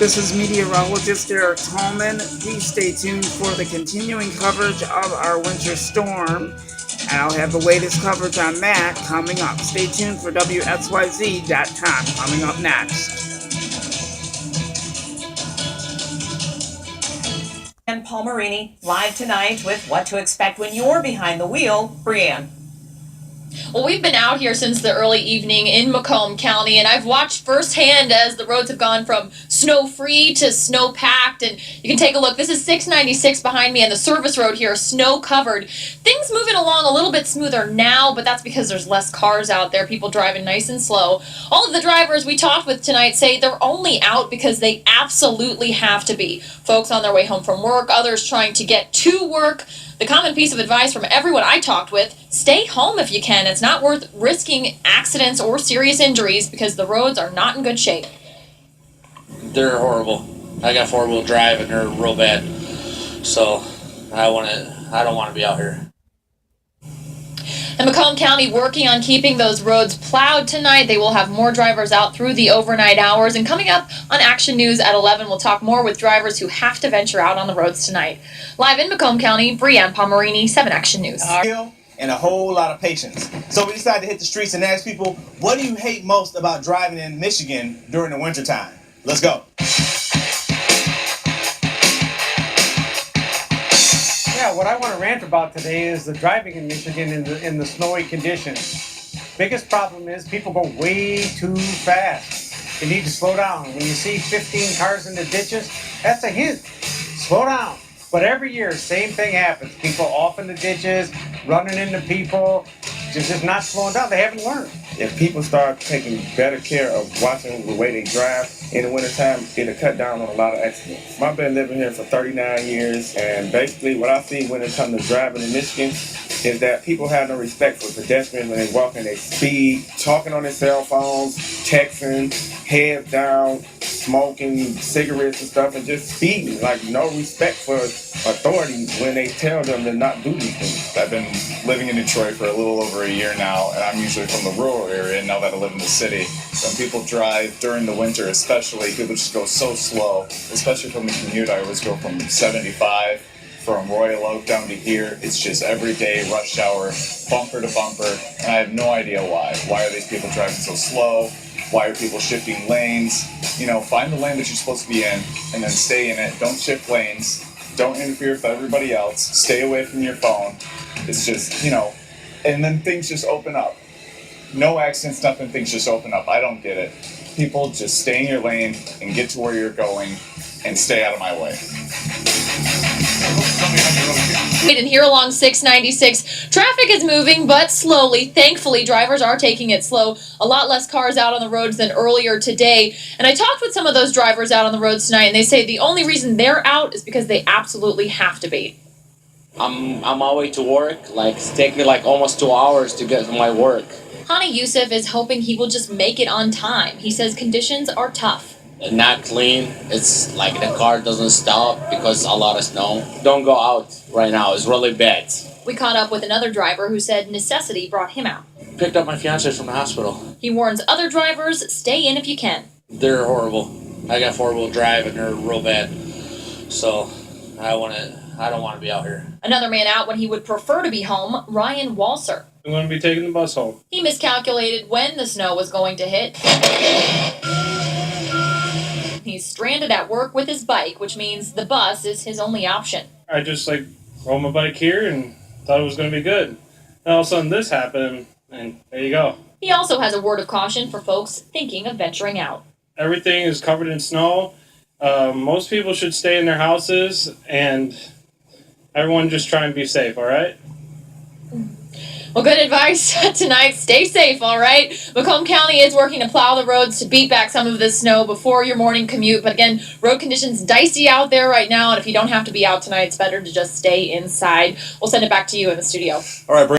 This is meteorologist Eric Tallman. Please stay tuned for the continuing coverage of our winter storm. And I'll have the latest coverage on that coming up. Stay tuned for WXYZ.com coming up next. And Palmerini live tonight with what to expect when you're behind the wheel. Brianne. Well, we've been out here since the early evening in Macomb County, and I've watched firsthand as the roads have gone from snow-free to snow-packed, and you can take a look. This is 696 behind me, and the service road here, snow-covered. Things moving along a little bit smoother now, but that's because there's less cars out there, people driving nice and slow. All of the drivers we talked with tonight say they're only out because they absolutely have to be. Folks on their way home from work, others trying to get to work. The common piece of advice from everyone I talked with, stay home if you can. It's not worth risking accidents or serious injuries because the roads are not in good shape. They're horrible. I got four-wheel drive and they're real bad. So I don't want to be out here. And Macomb County working on keeping those roads plowed tonight. They will have more drivers out through the overnight hours. And coming up on Action News at 11, we'll talk more with drivers who have to venture out on the roads tonight. Live in Macomb County, Brianne Palmerini, 7 Action News. And a whole lot of patience. So we decided to hit the streets and ask people, what do you hate most about driving in Michigan during the wintertime? Let's go. Yeah, what I want to rant about today is the driving in Michigan in the snowy conditions. Biggest problem is people go way too fast. You need to slow down. When you see 15 cars in the ditches, that's a hint. Slow down. But every year, same thing happens. People off in the ditches, running into people, just not slowing down. They haven't learned. If people start taking better care of watching the way they drive in the wintertime, it'll cut down on a lot of accidents. I've been living here for 39 years, and basically what I see when it comes to driving in Michigan is that people have no respect for pedestrians when they walk in. They speed, talking on their cell phones, texting, heads down, smoking cigarettes and stuff, and just speeding. Like, no respect for authority when they tell them to not do these things. I've been living in Detroit for a little over a year now, and I'm usually from the rural area now that I live in the city. When people drive during the winter especially, people just go so slow, especially from the commute. I always go from 75 from Royal Oak down to here. It's just every day rush hour, bumper to bumper, and I have no idea why. Why are these people driving so slow? Why are people shifting lanes? You know, find the lane that you're supposed to be in and then stay in it. Don't shift lanes. Don't interfere with everybody else. Stay away from your phone. It's just, you know, and then things just open up. No accidents, nothing, things just open up. I don't get it. People just stay in your lane and get to where you're going and stay out of my way. And here along 696, traffic is moving, but slowly. Thankfully, drivers are taking it slow. A lot less cars out on the roads than earlier today. And I talked with some of those drivers out on the roads tonight, and they say the only reason they're out is because they absolutely have to be. I'm on my way to work. Like, it's taking me like almost 2 hours to get to my work. Hani Youssef is hoping he will just make it on time. He says conditions are tough. Not clean. It's like the car doesn't stop because a lot of snow. Don't go out right now. It's really bad. We caught up with another driver who said necessity brought him out. Picked up my fiance from the hospital. He warns other drivers, stay in if you can. They're horrible. I got four-wheel drive and they're real bad. So I don't want to be out here. Another man out when he would prefer to be home, Ryan Walser. I'm going to be taking the bus home. He miscalculated when the snow was going to hit. He's stranded at work with his bike, which means the bus is his only option. I just rode my bike here and thought it was going to be good. And all of a sudden this happened, and there you go. He also has a word of caution for folks thinking of venturing out. Everything is covered in snow. Most people should stay in their houses, and everyone just try and be safe, all right? Well, good advice tonight. Stay safe, all right? Macomb County is working to plow the roads to beat back some of this snow before your morning commute. But again, road conditions dicey out there right now. And if you don't have to be out tonight, it's better to just stay inside. We'll send it back to you in the studio. All right,